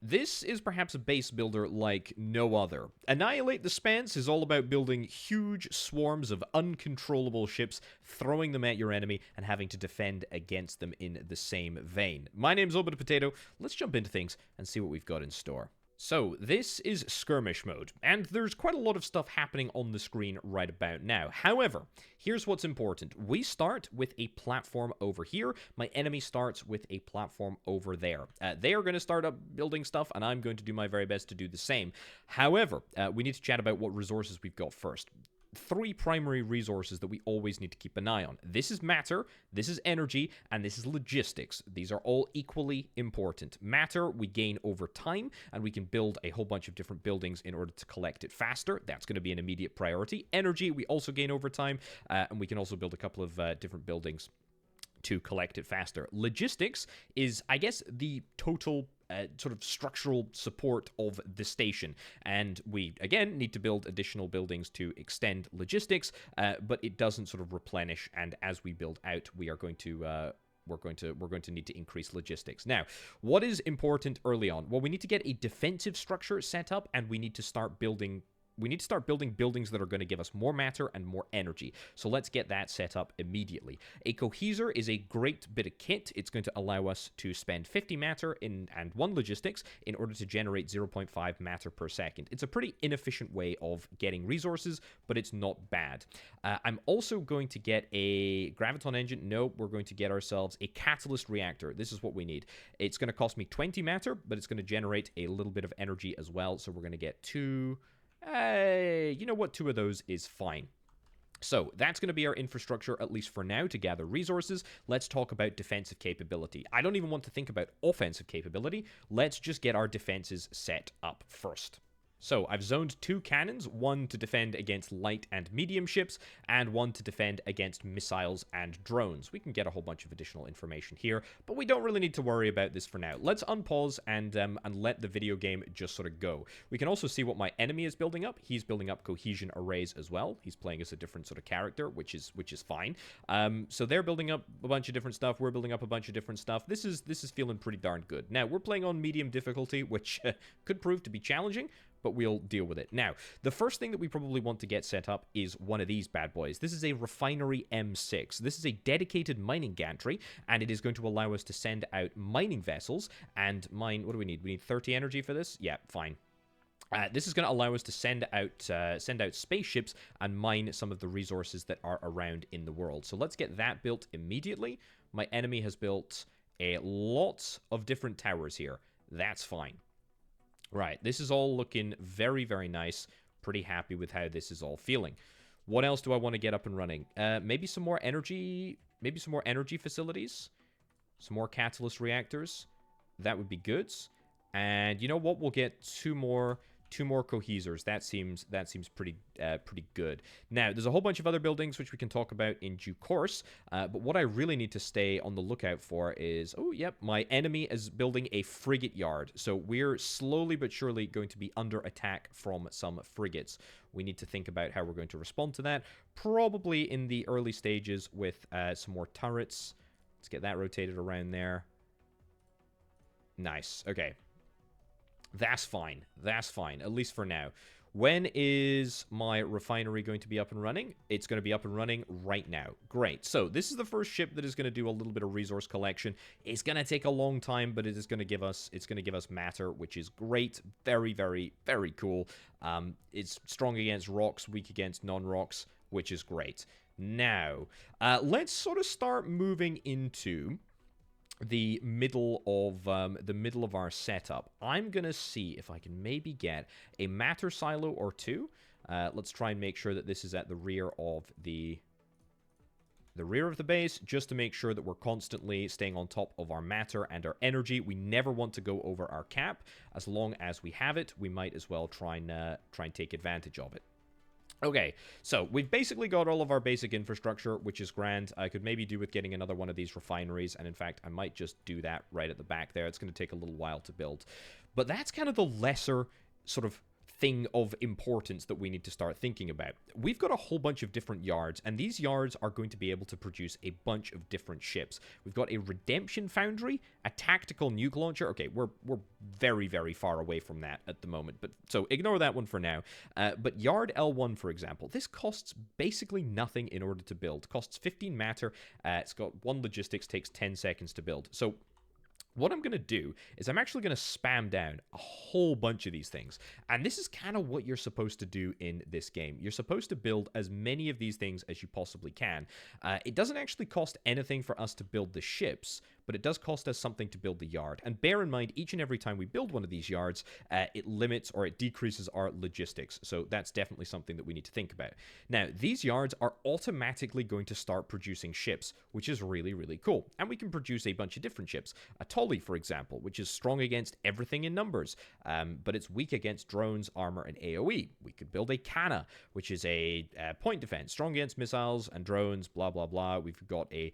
This is perhaps a base builder like no other. Annihilate the Spance is all about building huge swarms of uncontrollable ships, throwing them at your enemy, and having to defend against them in the same vein. My name's Orbital Potato. Let's jump into things and see what we've got in store. So, this is skirmish mode, and there's quite a lot of stuff happening on the screen right about now. However, here's what's important. We start with a platform over here. My enemy starts with a platform over there. They are going to start up building stuff, and I'm going to do my very best to do the same. However, we need to chat about what resources we've got first. Three primary resources that we always need to keep an eye on. This is matter, this is energy, and this is logistics. These are all equally important. Matter we gain over time, and we can build a whole bunch of different buildings in order to collect it faster. That's going to be an immediate priority. Energy we also gain over time, and we can also build a couple of different buildings to collect it faster. Logistics is, I guess, the total sort of structural support of the station, and we again need to build additional buildings to extend logistics, but it doesn't sort of replenish, and as we build out we are going to we're going to need to increase logistics. Now, what is important early on? Well, we need to get a defensive structure set up, and we need to start building buildings that are going to give us more matter and more energy. So let's get that set up immediately. A coheser is a great bit of kit. It's going to allow us to spend 50 matter and 1 logistics in order to generate 0.5 matter per second. It's a pretty inefficient way of getting resources, but it's not bad. I'm also going to get a graviton engine. No, we're going to get ourselves a catalyst reactor. This is what we need. It's going to cost me 20 matter, but it's going to generate a little bit of energy as well. So we're going to get 2... you know what? 2 of those is fine. So that's going to be our infrastructure, at least for now, to gather resources. Let's talk about defensive capability. I don't even want to think about offensive capability. Let's just get our defenses set up first. So, I've zoned 2 cannons, 1 to defend against light and medium ships, and 1 to defend against missiles and drones. We can get a whole bunch of additional information here, but we don't really need to worry about this for now. Let's unpause and let the video game just sort of go. We can also see what my enemy is building up. He's building up cohesion arrays as well. He's playing as a different sort of character, which is fine. So they're building up a bunch of different stuff. We're building up a bunch of different stuff. This is feeling pretty darn good. Now, we're playing on medium difficulty, which could prove to be challenging, but we'll deal with it. Now, the first thing that we probably want to get set up is one of these bad boys. This is a refinery M6. This is a dedicated mining gantry, and it is going to allow us to send out mining vessels and mine... What do we need? We need 30 energy for this? Yeah, fine. This is going to allow us to send out spaceships and mine some of the resources that are around in the world. So let's get that built immediately. My enemy has built a lot of different towers here. That's fine. Right, this is all looking very, very nice. Pretty happy with how this is all feeling. What else do I want to get up and running? Maybe some more energy facilities. Some more catalyst reactors. That would be good. And you know what? We'll get two more cohesers. That seems pretty good. Now, there's a whole bunch of other buildings which we can talk about in due course, but what I really need to stay on the lookout for is, oh, yep, my enemy is building a frigate yard. So we're slowly but surely going to be under attack from some frigates. We need to think about how we're going to respond to that, probably in the early stages with some more turrets. Let's get that rotated around there. Nice. Okay. That's fine. That's fine, at least for now. When is my refinery going to be up and running? It's going to be up and running right now. Great. So this is the first ship that is going to do a little bit of resource collection. It's going to take a long time, but it is going to give us matter, which is great. Very, very, very cool. It's strong against rocks, weak against non-rocks, which is great. Now, let's sort of start moving into the middle of our setup. I'm gonna see if I can maybe get a matter silo or 2. Let's try and make sure that this is at the rear of the base, just to make sure that we're constantly staying on top of our matter and our energy. We never want to go over our cap. As long as we have it, we might as well try and take advantage of it. Okay, so we've basically got all of our basic infrastructure, which is grand. I could maybe do with getting another one of these refineries, and in fact, I might just do that right at the back there. It's going to take a little while to build. But that's kind of the lesser sort of thing of importance that we need to start thinking about. We've got a whole bunch of different yards, and these yards are going to be able to produce a bunch of different ships. We've got a redemption foundry, a tactical nuke launcher. Okay, we're very, very far away from that at the moment, but so ignore that one for now. But yard L1, for example, this costs basically nothing in order to build. Costs 15 matter. It's got 1 logistics, takes 10 seconds to build. So what I'm going to do is I'm actually going to spam down a whole bunch of these things. And this is kind of what you're supposed to do in this game. You're supposed to build as many of these things as you possibly can. It doesn't actually cost anything for us to build the ships, but it does cost us something to build the yard. And bear in mind, each and every time we build one of these yards, it limits or it decreases our logistics. So that's definitely something that we need to think about. Now, these yards are automatically going to start producing ships, which is really, really cool. And we can produce a bunch of different ships. A Tully, for example, which is strong against everything in numbers, but it's weak against drones, armor, and AoE. We could build a Kana, which is a point defense, strong against missiles and drones, blah, blah, blah. We've got a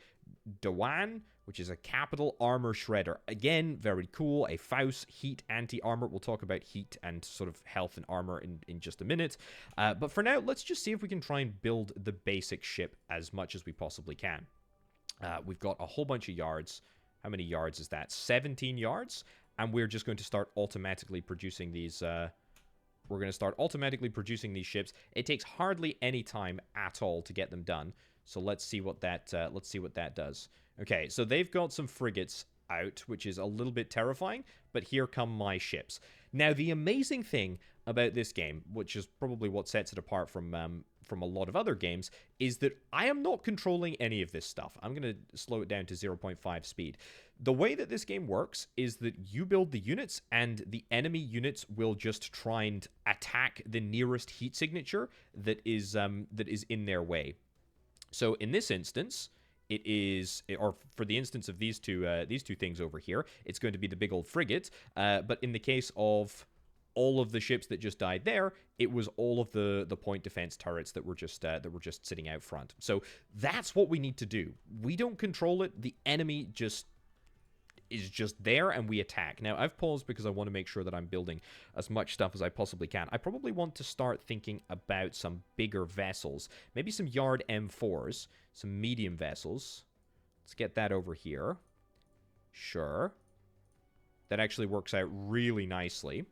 Dewan, which is a capital armor shredder. Again, very cool. A Faust, heat, anti-armor. We'll talk about heat and sort of health and armor in just a minute. But for now, let's just see if we can try and build the basic ship as much as we possibly can. We've got a whole bunch of yards. How many yards is that? 17 yards. And we're just going to start automatically producing these... we're going to start automatically producing these ships. It takes hardly any time at all to get them done. So let's see what that does. Okay, so they've got some frigates out, which is a little bit terrifying, but here come my ships. Now, the amazing thing about this game, which is probably what sets it apart from a lot of other games, is that I am not controlling any of this stuff. I'm going to slow it down to 0.5 speed. The way that this game works is that you build the units, and the enemy units will just try and attack the nearest heat signature that is in their way. So in this instance, it is, or for the instance of these two things over here, it's going to be the big old frigate. But in the case of all of the ships that just died there, it was all of the point defense turrets that were just sitting out front. So that's what we need to do. We don't control it. The enemy is just there, and we attack. Now, I've paused because I want to make sure that I'm building as much stuff as I possibly can. I probably want to start thinking about some bigger vessels. Maybe some Yard M4s, some medium vessels. Let's get that over here. Sure. That actually works out really nicely.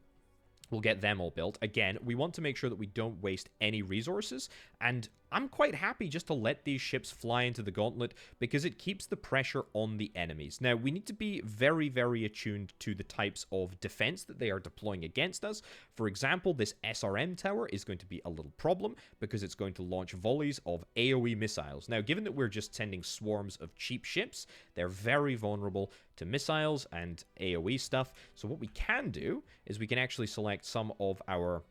We'll get them all built. Again, we want to make sure that we don't waste any resources, and I'm quite happy just to let these ships fly into the gauntlet because it keeps the pressure on the enemies. Now, we need to be very, very attuned to the types of defense that they are deploying against us. For example, this SRM tower is going to be a little problem because it's going to launch volleys of AoE missiles. Now, given that we're just sending swarms of cheap ships, they're very vulnerable to missiles and AoE stuff. So what we can do is we can actually select some of our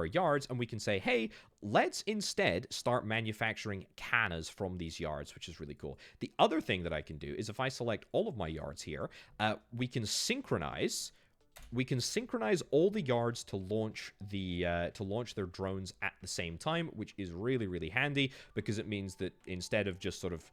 yards, and we can say, hey, let's instead start manufacturing Kanas from these yards, which is really cool. The other thing that I can do is if I select all of my yards here, we can synchronize all the yards to launch their drones at the same time, which is really, really handy because it means that instead of just sort of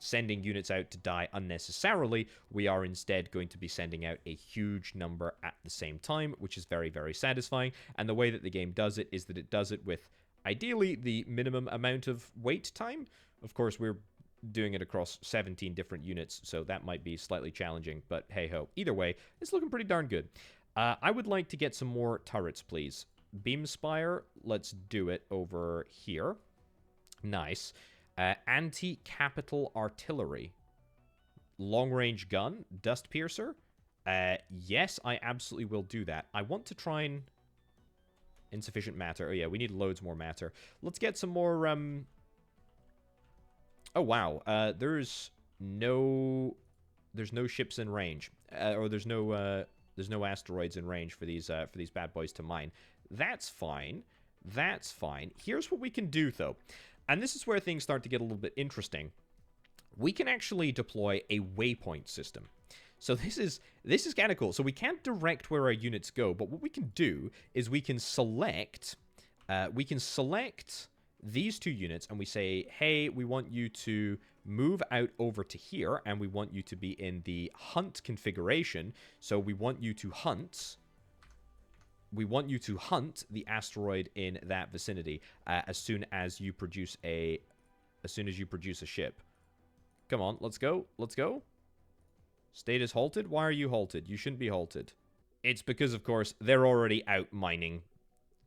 sending units out to die unnecessarily, we are instead going to be sending out a huge number at the same time, which is very, very satisfying. And the way that the game does it is that it does it with, ideally, the minimum amount of wait time. Of course, we're doing it across 17 different units, so that might be slightly challenging, but hey-ho. Either way, it's looking pretty darn good. I would like to get some more turrets, please. Beam Spire, let's do it over here. Nice. Anti-capital artillery. Long-range gun. Dust piercer. Yes, I absolutely will do that. I want to try and... Insufficient matter. Oh, yeah, we need loads more matter. Let's get some more... Oh, wow. There's no ships in range. Or there's no asteroids in range for these bad boys to mine. That's fine. That's fine. Here's what we can do, though. And this is where things start to get a little bit interesting. We can actually deploy a waypoint system. So this is kind of cool. So we can't direct where our units go, but what we can do is we can select these two units, and we say, hey, we want you to move out over to here, and we want you to be in the hunt configuration. So we want you to hunt we want you to hunt the asteroid in that vicinity as soon as you produce a ship. Come on, let's go. Let's go. Status halted? Why are you halted? You shouldn't be halted. It's because, of course, they're already out mining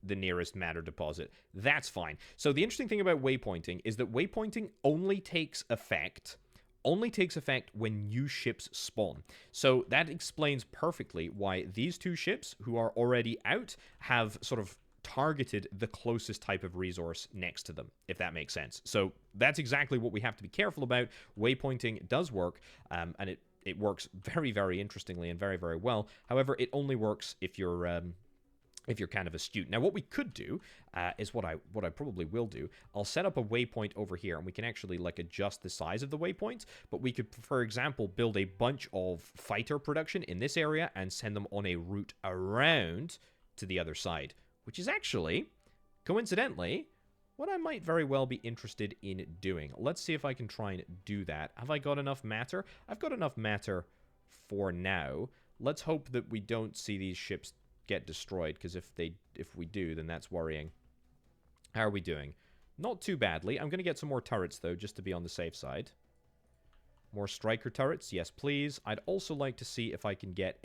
the nearest matter deposit. That's fine. So the interesting thing about waypointing is that waypointing only takes effect when new ships spawn. So that explains perfectly why these two ships, who are already out, have sort of targeted the closest type of resource next to them, if that makes sense. So that's exactly what we have to be careful about. Waypointing does work, and it works very, very interestingly and very, very well. However, it only works if you're kind of astute. Now, what we could do is what I probably will do. I'll set up a waypoint over here, and we can actually like adjust the size of the waypoint. But we could, for example, build a bunch of fighter production in this area and send them on a route around to the other side, which is actually, coincidentally, what I might very well be interested in doing. Let's see if I can try and do that. Have I got enough matter? I've got enough matter for now. Let's hope that we don't see these ships get destroyed, because if we do, then that's worrying. How are we doing? Not too badly. I'm going to get some more turrets, though, just to be on the safe side. More striker turrets? Yes, please. I'd also like to see if I can get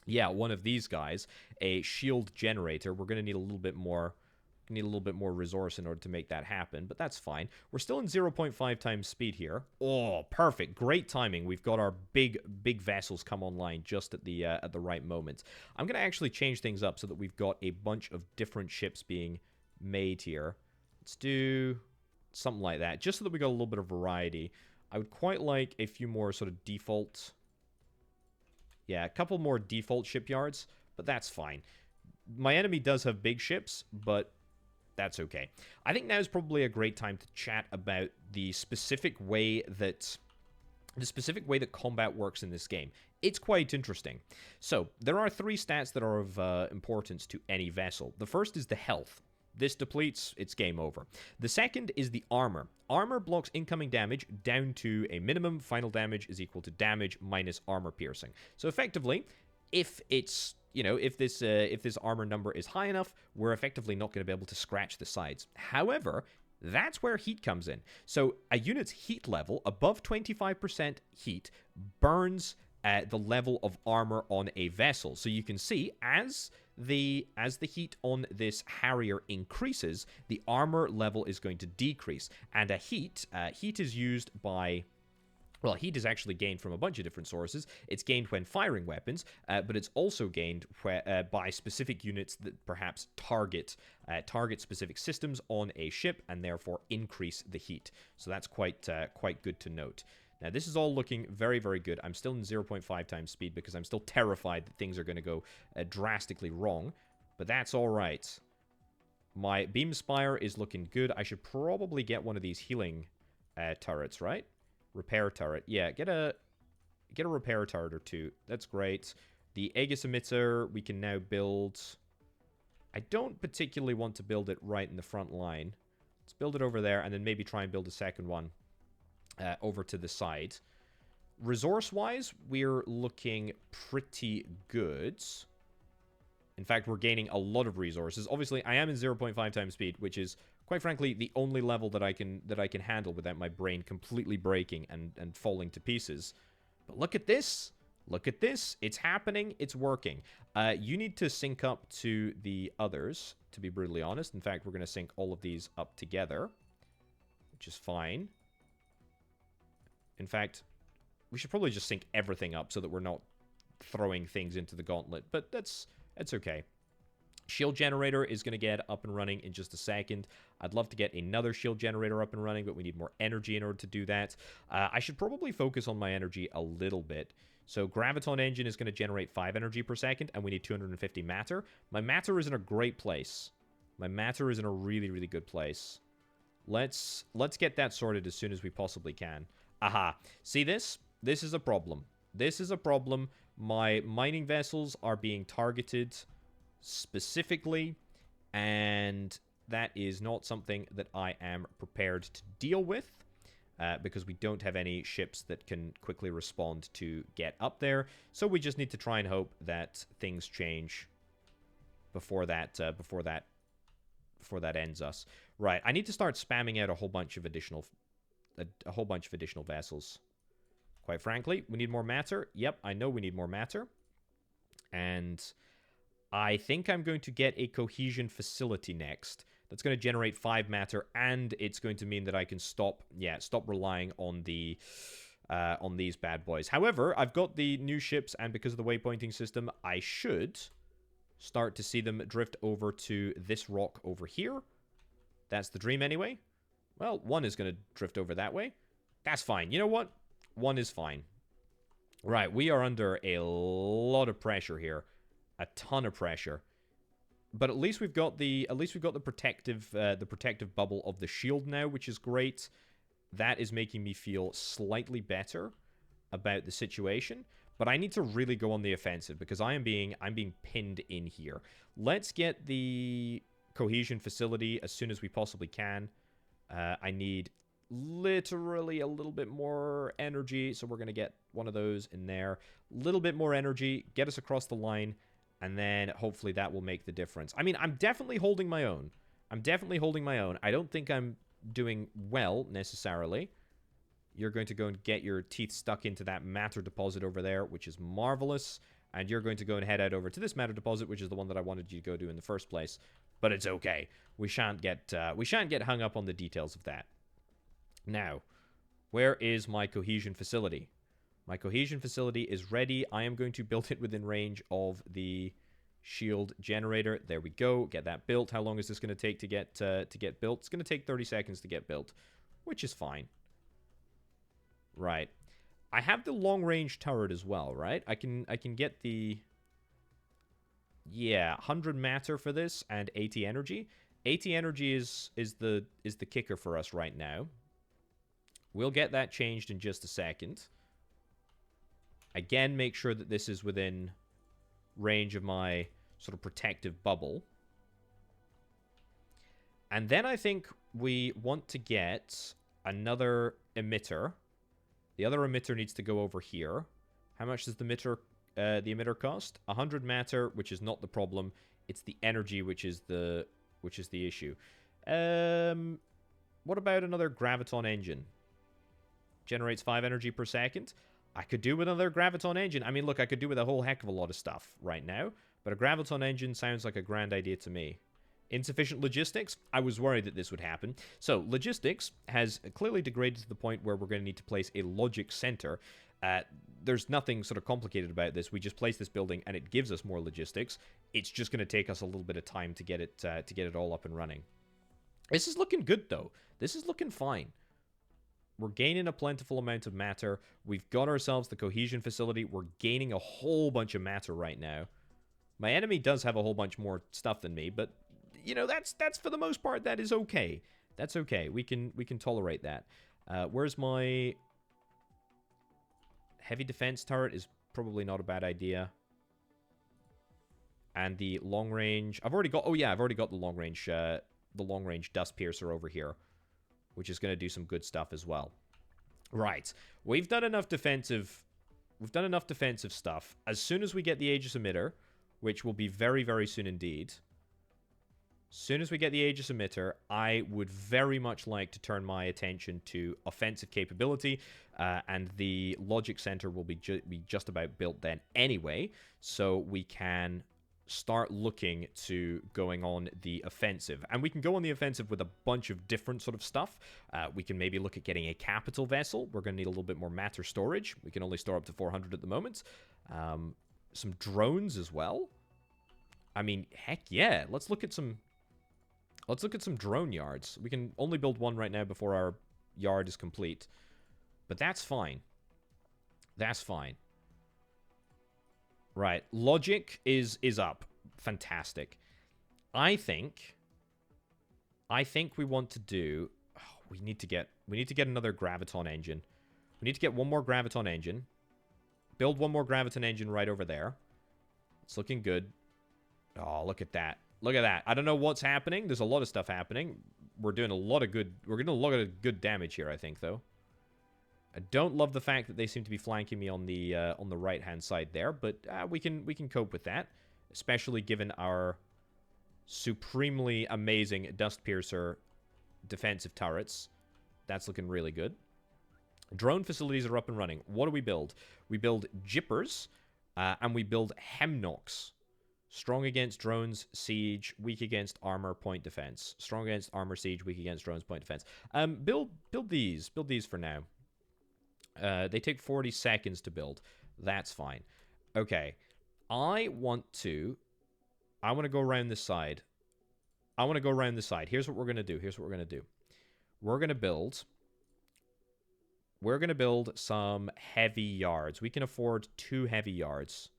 one of these guys, a shield generator. We're going to need a little bit more resource in order to make that happen, but that's fine. We're still in 0.5 times speed here. Oh, perfect. Great timing. We've got our big vessels come online just at the right moment. I'm going to actually change things up so that we've got a bunch of different ships being made here. Let's do something like that, just so that we got a little bit of variety. I would quite like a few more sort of default... Yeah, a couple more default shipyards, but that's fine. My enemy does have big ships, but that's okay. I think now is probably a great time to chat about the specific way that combat works in this game. It's quite interesting. So, there are 3 stats that are of importance to any vessel. The first is the health. This depletes, it's game over. The second is the armor. Armor blocks incoming damage down to a minimum. Final damage is equal to damage minus armor piercing. So effectively, if it's, if this armor number is high enough, we're effectively not going to be able to scratch the sides. However, that's where heat comes in. So a unit's heat level above 25% heat burns the level of armor on a vessel. So you can see as the heat on this Harrier increases, the armor level is going to decrease. And heat is used by... Well, heat is actually gained from a bunch of different sources. It's gained when firing weapons, but it's also gained by specific units that perhaps target specific systems on a ship and therefore increase the heat. So that's quite good to note. Now, this is all looking very, very good. I'm still in 0.5 times speed because I'm still terrified that things are going to go drastically wrong, but that's all right. My beam spire is looking good. I should probably get one of these healing turrets, right? Repair turret. Yeah, get a repair turret or 2. That's great. The Aegis emitter we can now build. I don't particularly want to build it right in the front line. Let's build it over there and then maybe try and build a second one over to the side. Resource-wise, we're looking pretty good. In fact, we're gaining a lot of resources. Obviously, I am in 0.5 times speed, which is, quite frankly, the only level that I can handle without my brain completely breaking and falling to pieces. But look at this. Look at this. It's happening. It's working. You need to sync up to the others, to be brutally honest. In fact, we're going to sync all of these up together, which is fine. In fact, we should probably just sync everything up so that we're not throwing things into the gauntlet. But that's okay. Shield generator is going to get up and running in just a second. I'd love to get another shield generator up and running, but we need more energy in order to do that. I should probably focus on my energy a little bit. So Graviton engine is going to generate 5 energy per second, and we need 250 matter. My matter is in a great place. My matter is in a really, really good place. Let's get that sorted as soon as we possibly can. Aha. See this? This is a problem. This is a problem. My mining vessels are being targeted specifically, and that is not something that I am prepared to deal with because we don't have any ships that can quickly respond to get up there. So we just need to try and hope that things change before that ends us. Right, I need to start spamming out a whole bunch of additional vessels. Quite frankly, we need more matter. Yep, I know we need more matter. And I think I'm going to get a cohesion facility next. That's going to generate 5 matter, and it's going to mean that I can stop relying on on these bad boys. However, I've got the new ships, and because of the waypointing system, I should start to see them drift over to this rock over here. That's the dream anyway. Well, one is going to drift over that way. That's fine. You know what? One is fine. Right, we are under a lot of pressure here. A ton of pressure. But at least we've got the protective bubble of the shield now, which is great. That is making me feel slightly better about the situation. But I need to really go on the offensive because I'm being pinned in here. Let's get the cohesion facility as soon as we possibly can. I need literally a little bit more energy, so we're going to get one of those in there. A little bit more energy, get us across the line, and then hopefully that will make the difference. I mean, I'm definitely holding my own. I don't think I'm doing well, necessarily. You're going to go and get your teeth stuck into that matter deposit over there, which is marvelous. And you're going to go and head out over to this matter deposit, which is the one that I wanted you to go to in the first place. But it's okay. We shan't get hung up on the details of that. Now, where is my cohesion facility? My cohesion facility is ready. I am going to build it within range of the shield generator. There we go. Get that built. How long is this going to take to get built? It's going to take 30 seconds to get built, which is fine. Right. I have the long-range turret as well, right? I can get the 100 matter for this and 80 energy. 80 energy is the kicker for us right now. We'll get that changed in just a second. Again, make sure that this is within range of my sort of protective bubble. And then I think we want to get another emitter. The other emitter needs to go over here. How much does the emitter cost? 100 matter, which is not the problem. It's the energy which is the issue. What about another graviton engine? Generates 5 energy per second. I could do with another graviton engine. I mean, look, I could do with a whole heck of a lot of stuff right now, but a graviton engine sounds like a grand idea to me. Insufficient logistics? I was worried that this would happen. So, logistics has clearly degraded to the point where we're going to need to place a logic center. There's nothing sort of complicated about this. We just place this building and it gives us more logistics. It's just going to take us a little bit of time to get it all up and running. This is looking good, though. This is looking fine. We're gaining a plentiful amount of matter. We've got ourselves the cohesion facility. We're gaining a whole bunch of matter right now. My enemy does have a whole bunch more stuff than me, but you know, that's for the most part, that is okay. That's okay. We can tolerate that. Where's my heavy defense turret? Is probably not a bad idea. And the long range, I've already got the long range dust piercer over here, which is going to do some good stuff as well. Right. We've done enough defensive stuff. As soon as we get the Aegis emitter, which will be very, very soon indeed. As soon as we get the Aegis emitter, I would very much like to turn my attention to offensive capability, and the logic center will be just about built then anyway, so we can start looking to going on the offensive. And we can go on the offensive with a bunch of different sort of stuff. We can maybe look at getting a capital vessel. We're going to need a little bit more matter storage. We can only store up to 400 at the moment. Some drones as well. I mean, heck yeah. Let's look at some drone yards. We can only build one right now before our yard is complete. But that's fine. That's fine. Right, logic is up. Fantastic. I think we want to do. Oh, we need to get another graviton engine. We need to get one more graviton engine. Build one more graviton engine right over there. It's looking good. Oh, look at that. Look at that. I don't know what's happening. There's a lot of stuff happening. We're doing a lot of good. We're getting a lot of good damage here, I think, though. I don't love the fact that they seem to be flanking me on the right-hand side there, but we can cope with that, especially given our supremely amazing Dust Piercer defensive turrets. That's looking really good. Drone facilities are up and running. What do we build? We build Jippers, and we build Hemnocks. Strong against drones, siege, weak against armor, point defense. Strong against armor, siege, weak against drones, point defense. Build these. Build these for now. They take 40 seconds to build. That's fine. Okay. I want to go around this side. Here's what we're going to do. We're going to build some heavy yards. We can afford 2 heavy yards.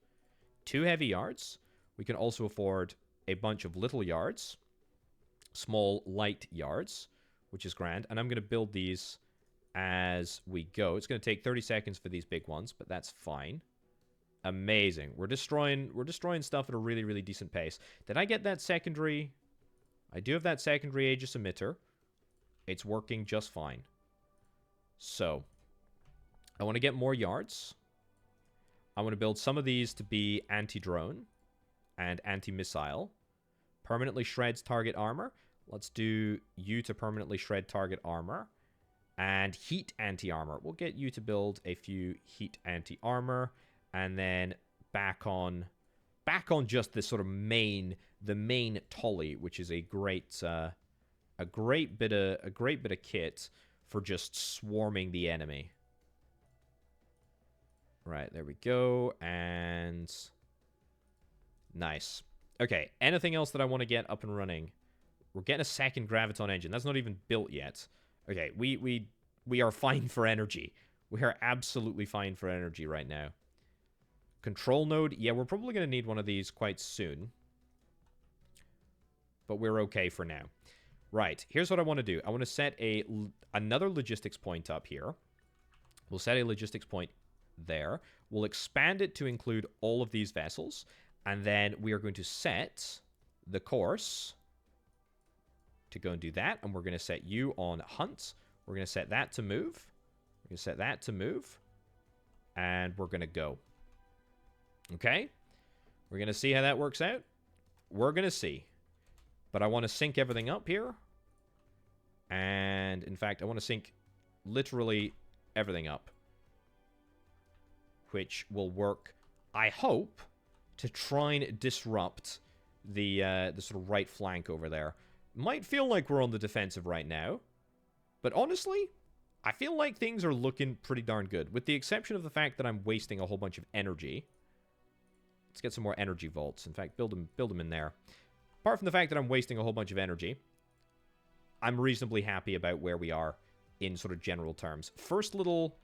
2 heavy yards. We can also afford a bunch of little yards. Small, light yards, which is grand. And I'm going to build these as we go. It's going to take 30 seconds for these big ones, but that's fine. Amazing. We're destroying stuff at a really, really decent pace. Did I get that secondary? I do have that secondary Aegis emitter. It's working just fine. So, I want to get more yards. I want to build some of these to be anti-drone and anti-missile. Permanently shreds target armor. Let's do you to permanently shred target armor. And heat anti-armor. We'll get you to build a few heat anti-armor. And then back on just this sort of main Tolly, which is a great bit of kit for just swarming the enemy. Right, there we go. And nice. Okay, anything else that I want to get up and running? We're getting a second Graviton engine. That's not even built yet. Okay, we are fine for energy. We are absolutely fine for energy right now. Control node. Yeah, we're probably going to need one of these quite soon. But we're okay for now. Right, here's what I want to do. I want to set another logistics point up here. We'll set a logistics point there. We'll expand it to include all of these vessels. And then we are going to set the course to go and do that. And we're going to set you on hunt. We're going to set that to move. We're going to set that to move. And we're going to go. Okay? We're going to see how that works out. We're going to see. But I want to sync everything up here. And, in fact, I want to sync literally everything up. Which will work, I hope, to try and disrupt the sort of right flank over there. Might feel like we're on the defensive right now. But honestly, I feel like things are looking pretty darn good. With the exception of the fact that I'm wasting a whole bunch of energy. Let's get some more energy vaults. In fact, build them in there. Apart from the fact that I'm wasting a whole bunch of energy, I'm reasonably happy about where we are in sort of general terms. First little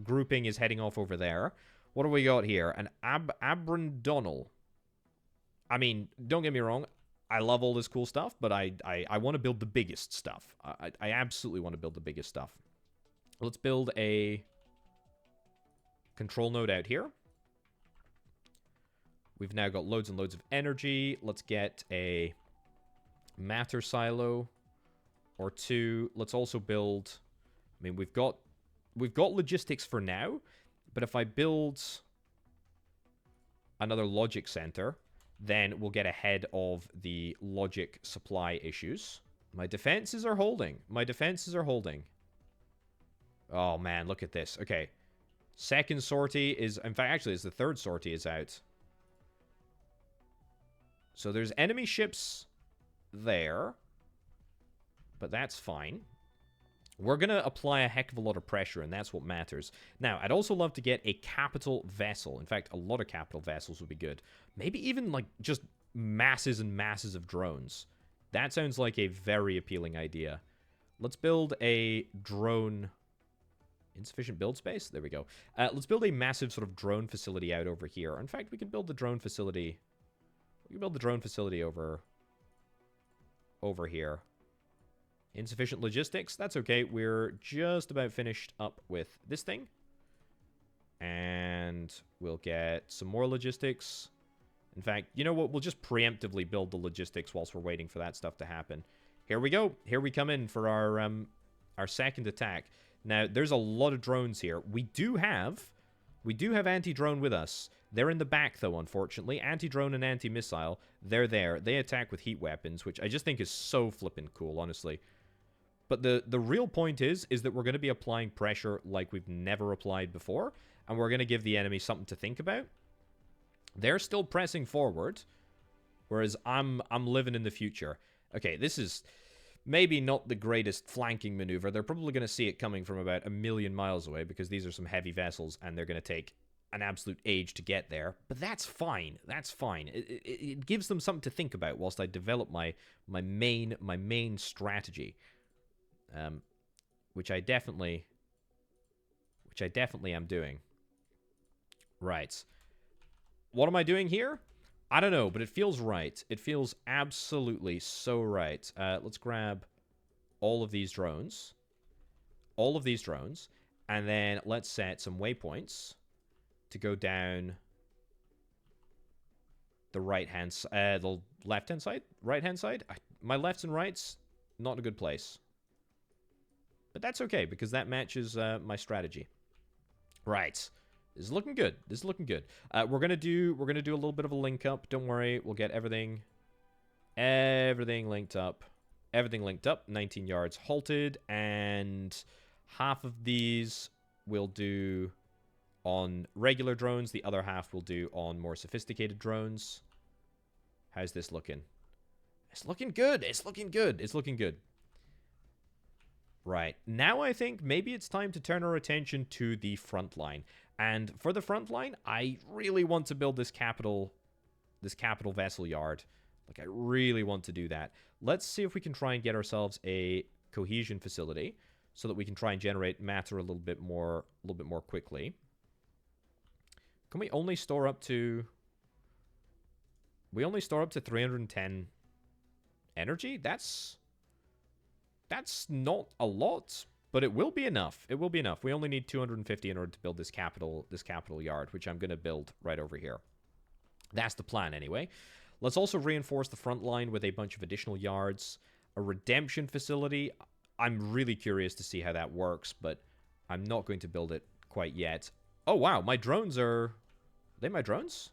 grouping is heading off over there. What do we got here? An Abrandonal. I mean, don't get me wrong. I love all this cool stuff, but I want to build the biggest stuff. I absolutely want to build the biggest stuff. Let's build a control node out here. We've now got loads and loads of energy. Let's get a matter silo or 2. Let's also build... I mean, we've got logistics for now, but if I build another logic center, then we'll get ahead of the logic supply issues. My defenses are holding. Oh, man, look at this. Okay. Second sortie is... In fact, actually, it's the third sortie is out. So there's enemy ships there. But that's fine. We're going to apply a heck of a lot of pressure, and that's what matters. Now, I'd also love to get a capital vessel. In fact, a lot of capital vessels would be good. Maybe even, like, just masses and masses of drones. That sounds like a very appealing idea. Let's build a drone... Insufficient build space? There we go. Let's build a massive sort of drone facility out over here. In fact, we could build the drone facility... We can build the drone facility over here. Insufficient logistics. That's okay. We're just about finished up with this thing. And we'll get some more logistics. In fact, you know what? We'll just preemptively build the logistics whilst we're waiting for that stuff to happen. Here we go. Here we come in for our second attack. Now, there's a lot of drones here. We do have anti-drone with us. They're in the back, though, unfortunately. Anti-drone and anti-missile, they're there. They attack with heat weapons, which I just think is so flippin' cool, honestly. But the real point is that we're going to be applying pressure like we've never applied before, and we're going to give the enemy something to think about. They're still pressing forward, whereas I'm living in the future. Okay, this is maybe not the greatest flanking maneuver. They're probably going to see it coming from about 1,000,000 miles away, because these are some heavy vessels, and they're going to take an absolute age to get there. But that's fine. That's fine. It gives them something to think about whilst I develop my main strategy. Which I definitely am doing. Right. What am I doing here? I don't know, but it feels right. It feels absolutely so right. Let's grab all of these drones. All of these drones. And then let's set some waypoints to go down the right-hand side. The left-hand side? Right-hand side? My lefts and rights, not in a good place. But that's okay, because that matches my strategy. Right. This is looking good. This is looking good. We're gonna do a little bit of a link up. Don't worry, we'll get everything linked up. Everything linked up. 19 yards halted, and half of these we'll do on regular drones. The other half we'll do on more sophisticated drones. How's this looking? It's looking good. It's looking good. It's looking good. Right. Now I think maybe it's time to turn our attention to the front line. And for the front line, I really want to build this capital vessel yard. Like, I really want to do that. Let's see if we can try and get ourselves a cohesion facility so that we can try and generate matter a little bit more quickly. Can we only store up to... We only store up to 310 energy? That's not a lot, but it will be enough. It will be enough. We only need 250 in order to build this capital yard, which I'm going to build right over here. That's the plan anyway. Let's also reinforce the front line with a bunch of additional yards. A redemption facility. I'm really curious to see how that works, but I'm not going to build it quite yet. Oh, wow. My drones are they my drones?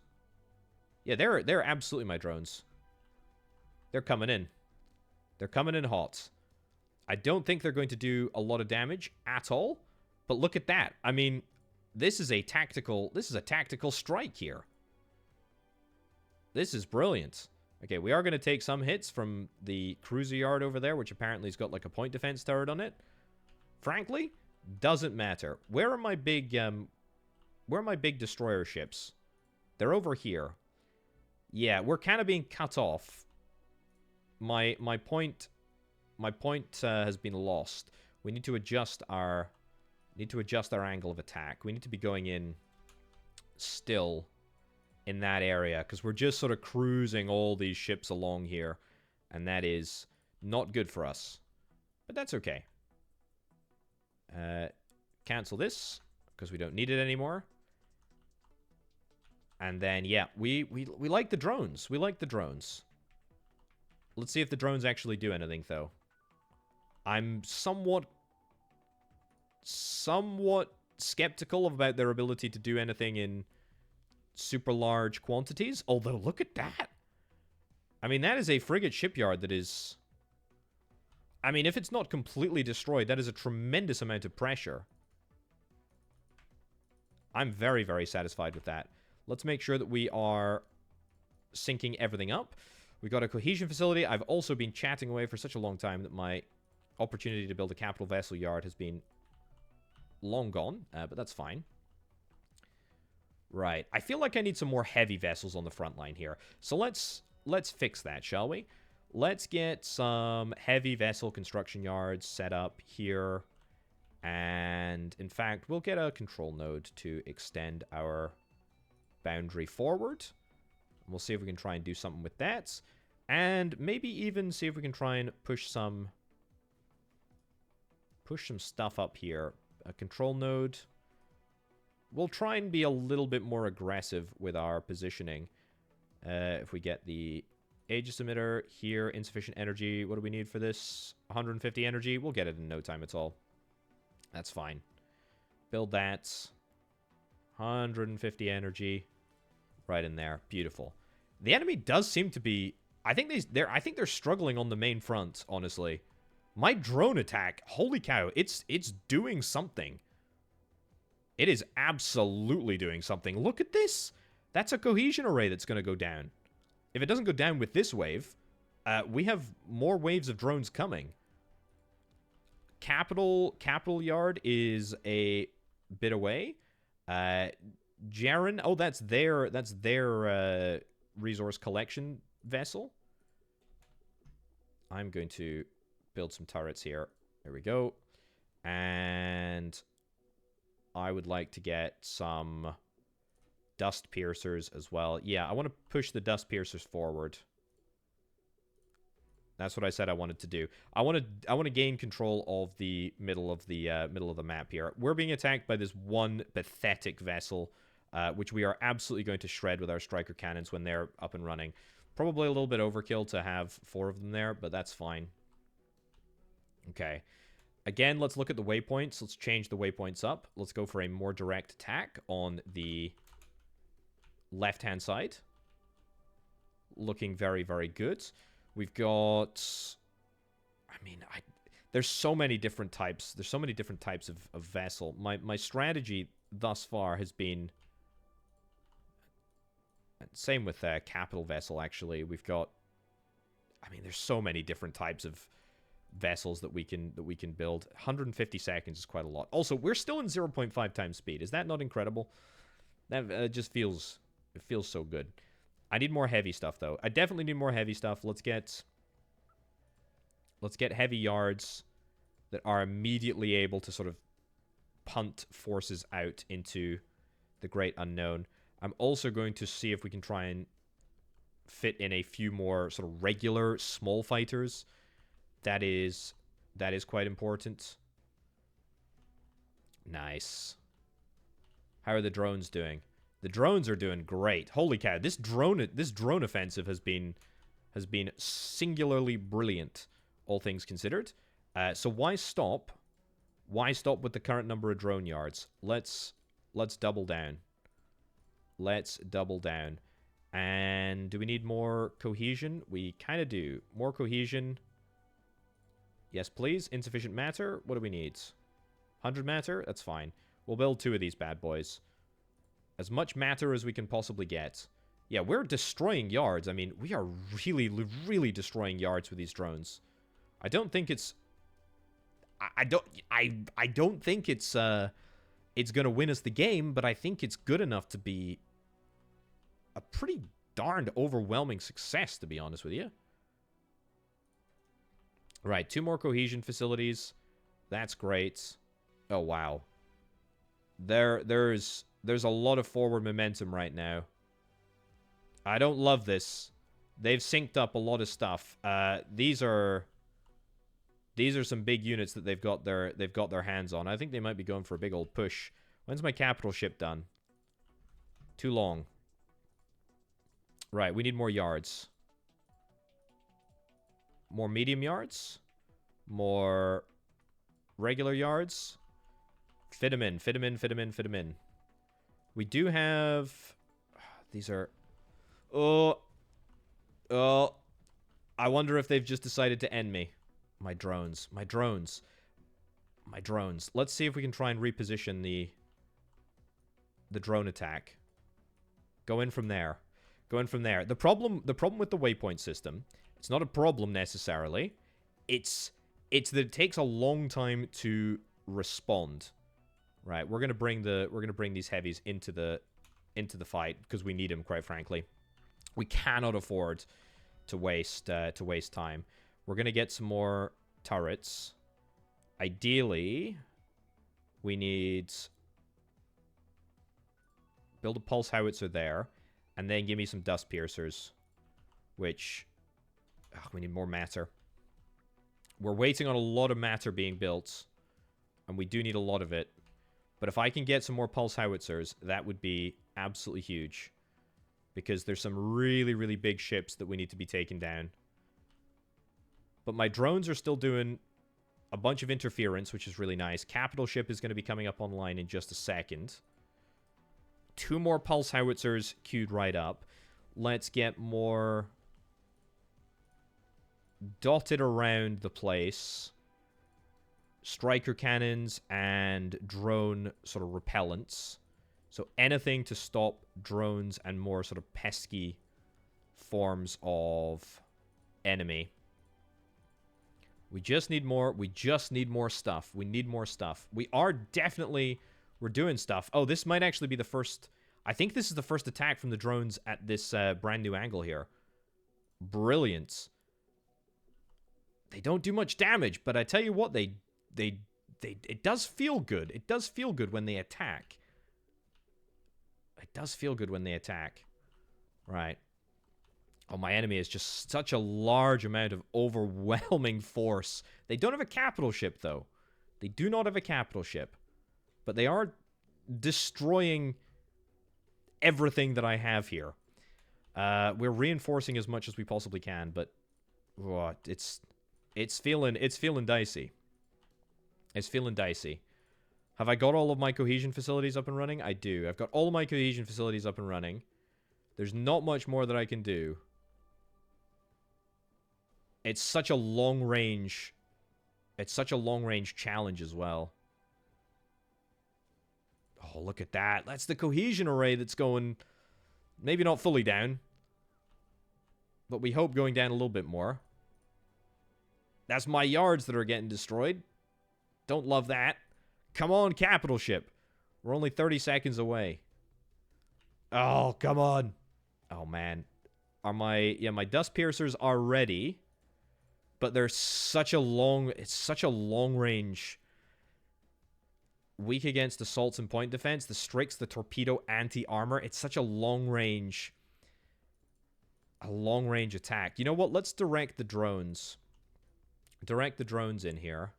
Yeah, they're absolutely my drones. They're coming in. They're coming in hot. I don't think they're going to do a lot of damage at all, but look at that. I mean, this is a tactical strike here. This is brilliant. Okay, we are going to take some hits from the cruiser yard over there, which apparently has got like a point defense turret on it. Frankly, doesn't matter. Where are my big destroyer ships? They're over here. Yeah, we're kind of being cut off. My point has been lost. We need to adjust our angle of attack. We need to be going in still in that area, because we're just sort of cruising all these ships along here, and that is not good for us. But that's okay. Cancel this, because we don't need it anymore. And then, yeah, we like the drones. We like the drones. Let's see if the drones actually do anything, though. I'm somewhat skeptical about their ability to do anything in super large quantities. Although, look at that. I mean, that is a frigate shipyard that is... I mean, if it's not completely destroyed, that is a tremendous amount of pressure. I'm very, very satisfied with that. Let's make sure that we are syncing everything up. We got a cohesion facility. I've also been chatting away for such a long time that my opportunity to build a capital vessel yard has been long gone, but that's fine. Right. I feel like I need some more heavy vessels on the front line here. So let's fix that, shall we? Let's get some heavy vessel construction yards set up here. And, in fact, we'll get a control node to extend our boundary forward. We'll see if we can try and do something with that. And maybe even see if we can try and push some stuff up here. A control node. We'll try and be a little bit more aggressive with our positioning. If we get the Aegis emitter here, insufficient energy. What do we need for this? 150 energy. We'll get it in no time at all. That's fine. Build that. 150 energy. Right in there. Beautiful. The enemy does seem to be... I think they're struggling on the main front, honestly. My drone attack, holy cow, it's doing something. It is absolutely doing something. Look at this. That's a cohesion array that's going to go down. If it doesn't go down with this wave, we have more waves of drones coming. Capital Yard is a bit away. Jaren, oh, that's their resource collection vessel. I'm going to build some turrets here. There we go. And I would like to get some dust piercers as well. Yeah, I want to push the dust piercers forward. That's what I said I wanted to do. I want to gain control of the middle of the map here. We're being attacked by this one pathetic vessel, which we are absolutely going to shred with our striker cannons when they're up and running. Probably a little bit overkill to have 4 of them there, but that's fine. Okay. Again, let's look at the waypoints. Let's change the waypoints up. Let's go for a more direct attack on the left-hand side. Looking very, very good. We've got... I mean, there's so many different types. There's so many different types of vessel. My strategy thus far has been... Same with capital vessel, actually. We've got... I mean, there's so many different types of vessels that we can build. 150 seconds is quite a lot. Also, we're still in 0.5 times speed. Is that not incredible? That just feels... It feels so good. I need more heavy stuff, though. I definitely need more heavy stuff. Let's get heavy yards that are immediately able to sort of punt forces out into the great unknown. I'm also going to see if we can try and fit in a few more sort of regular small fighters. That is quite important. Nice. How are the drones doing? The drones are doing great. Holy cow! This drone offensive has been singularly brilliant, all things considered. So why stop? Why stop with the current number of drone yards? Let's double down. Let's double down. And do we need more cohesion? We kind of do. More cohesion. Yes, please. Insufficient matter. What do we need? 100 matter? That's fine. We'll build 2 of these bad boys. As much matter as we can possibly get. Yeah, we're destroying yards. I mean, we are really, really destroying yards with these drones. I don't think it's... I don't think it's gonna win us the game, but I think it's good enough to be a pretty darned overwhelming success, to be honest with you. Right, 2 more cohesion facilities. That's great. Oh, wow. There's a lot of forward momentum right now. I don't love this. They've synced up a lot of stuff. These are some big units that they've got their hands on. I think they might be going for a big old push. When's my capital ship done? Too long. Right, we need more yards. More medium yards? More regular yards? Fit them in, fit them in, fit them in, fit them in. We do have... These are... Oh. I wonder if they've just decided to end me. My drones. My drones. My drones. Let's see if we can try and reposition the drone attack. Go in from there. Go in from there. The problem with the waypoint system, it's not a problem necessarily. It's that it takes a long time to respond. Right, we're gonna bring these heavies into the fight because we need them, quite frankly. We cannot afford to waste time. We're gonna get some more turrets. Ideally, we need build a pulse howitzer there, and then give me some dust piercers, which we need more matter. We're waiting on a lot of matter being built, and we do need a lot of it. But if I can get some more pulse howitzers, that would be absolutely huge. Because there's some really, really big ships that we need to be taken down. But my drones are still doing a bunch of interference, which is really nice. Capital ship is going to be coming up online in just a second. 2 more pulse howitzers queued right up. Let's get more dotted around the place. Striker cannons and drone sort of repellents. So anything to stop drones and more sort of pesky forms of enemy. We just need more. We just need more stuff. We need more stuff. We are definitely... We're doing stuff. Oh, this might actually be the first... I think this is the first attack from the drones at this brand new angle here. Brilliant. They don't do much damage, but I tell you what, it does feel good. It does feel good when they attack. It does feel good when they attack. Right. Oh, my enemy is just such a large amount of overwhelming force. They don't have a capital ship, though. They do not have a capital ship. But they are destroying everything that I have here. We're reinforcing as much as we possibly can, but it's feeling dicey. It's feeling dicey. Have I got all of my cohesion facilities up and running? I do. I've got all of my cohesion facilities up and running. There's not much more that I can do. It's such a long range. It's such a long range challenge as well. Oh, look at that. That's the cohesion array that's going maybe not fully down, but we hope going down a little bit more. That's my yards that are getting destroyed. Don't love that. Come on, capital ship. We're only 30 seconds away. Oh, come on. Oh, man. My dust piercers are ready, but they're such a long... It's such a long range... Weak against assaults and point defense. The Strix, the torpedo, anti-armor. It's such a long range... A long range attack. You know what? Let's direct the drones. Direct the drones in here.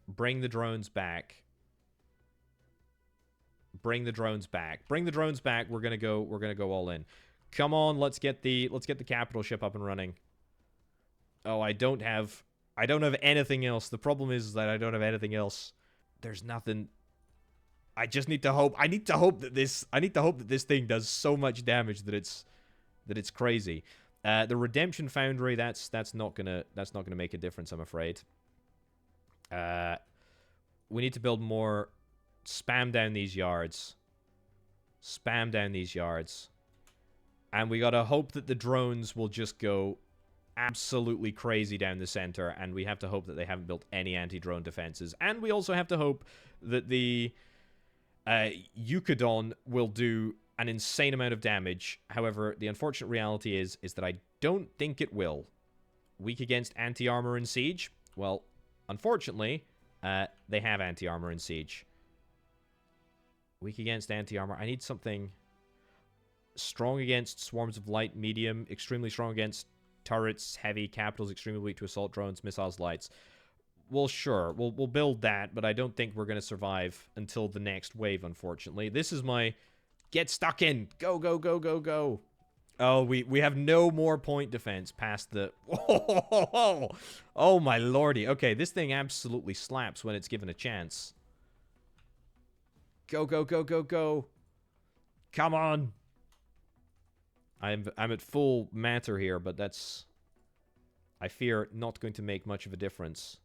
Bring the drones back. Bring the drones back. Bring the drones back. We're gonna go all in. Come on, let's get the capital ship up and running. Oh, I don't have anything else. The problem is that I don't have anything else. There's nothing. I just need to hope. I need to hope that this thing does so much damage that it's crazy. The Redemption Foundry, that's not gonna make a difference, I'm afraid. We need to build more. Spam down these yards. Spam down these yards. And we gotta hope that the drones will just go absolutely crazy down the center, and we have to hope that they haven't built any anti-drone defenses. And we also have to hope that the Eucadon will do an insane amount of damage. However, the unfortunate reality is that I don't think it will. Weak against anti-armor and siege? Well, unfortunately, they have anti-armor and siege. Weak against anti-armor. I need something strong against swarms of light, medium, extremely strong against turrets, heavy, capitals, extremely weak to assault drones, missiles, lights. Well, sure, we'll build that, but I don't think we're going to survive until the next wave, unfortunately. This is my get stuck in. Go, go, go, go, go. Oh, we have no more point defense past the... Oh, my lordy. Okay, this thing absolutely slaps when it's given a chance. Go, go, go, go, go. Come on. I'm at full matter here, but that's, I fear, not going to make much of a difference.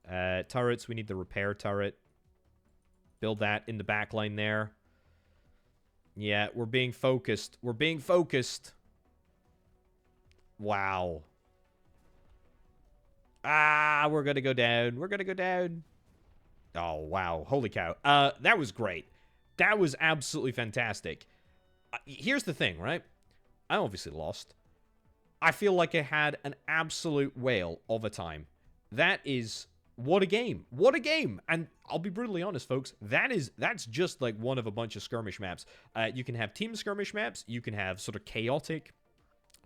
Turrets, we need the repair turret. Build that in the back line there. Yeah, we're being focused. We're being focused. Wow. Ah, we're going to go down. We're going to go down. Oh, wow. Holy cow. That was great. That was absolutely fantastic. Here's the thing, right? I obviously lost. I feel like I had an absolute whale of a time. That is... What a game. What a game. And I'll be brutally honest, folks. That's just like one of a bunch of skirmish maps. You can have team skirmish maps. You can have sort of chaotic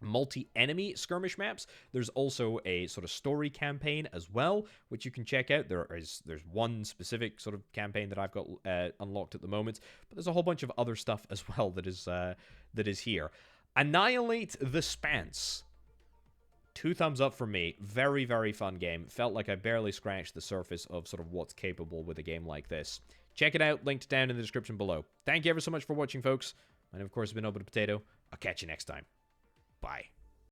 multi-enemy skirmish maps. There's also a sort of story campaign as well, which you can check out. There's one specific sort of campaign that I've got unlocked at the moment, but there's a whole bunch of other stuff as well that is here. Annihilate The Spance. 2 thumbs up for me. Very, very fun game. Felt like I barely scratched the surface of sort of what's capable with a game like this. Check it out, linked down in the description below. Thank you ever so much for watching, folks. And of course, it's been Orbital Potato. I'll catch you next time. Bye.